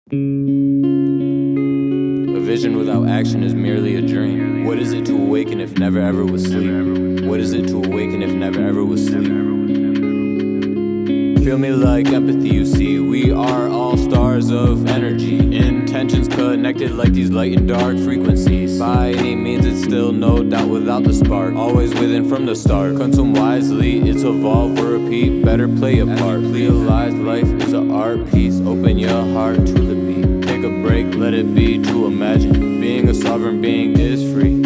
A vision without action is merely a dream. What is it to awaken if never ever was sleep? What is it to awaken if never ever was sleep? Feel me like empathy, you see. We are all stars of energy. Intentions connected like these light and dark frequencies. By any means, it's still no doubt without the spark. Always within from the start. Consume wisely, it's evolve or repeat. Better play a part. Realize life is an art piece. Open your heart to the beat. Take a break, let it be to imagine. Being a sovereign being is free.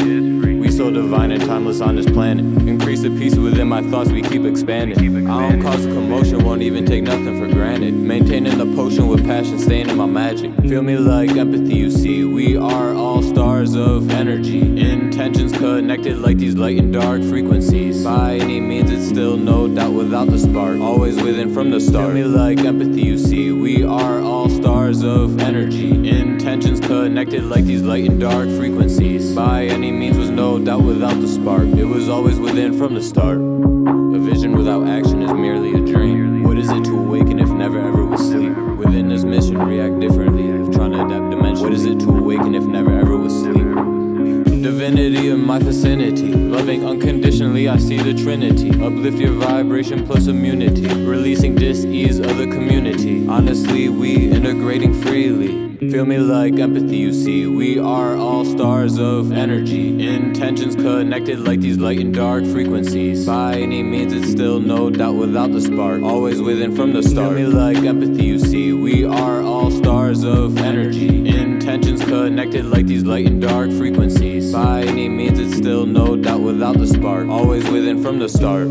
We so divine and timeless on this planet. Increase the peace within my thoughts, we keep expanding. I don't cause a commotion, won't even take nothing for granted. Maintaining the potion with passion, staying in my magic. Feel me like empathy, you see. We are all stars of energy. Intentions connected like these light and dark frequencies. By any means, it's still no doubt without the spark. Always within from the start. Feel me like empathy, you see. We are all stars of energy. Intentions connected like these light and dark frequencies. By any means was no doubt without the spark. It was always within from the start. A vision without action is merely a dream. What is it to awaken if never ever was sleep? Within this mission, react differently. If trying to adapt dimension. What is it to awaken if never ever was sleep? Divinity in my vicinity. Loving unconditionally, I see the trinity. Uplift your vibration plus immunity. Releasing dis-ease of the community. Honestly, we integrating freely. Feel me like empathy, you see. We are all stars of energy. Intentions connected like these light and dark frequencies. By any means, it's still no doubt without the spark. Always within from the start. Feel me like empathy, you see. We are all stars of energy. Intentions connected like these light and dark frequencies. By any means, it's still no doubt without the spark. Always within from the start.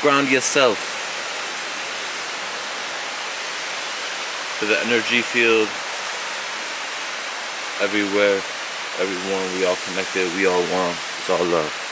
Ground yourself to the energy field. Everywhere, everyone, we all connected, we all one. It's all love.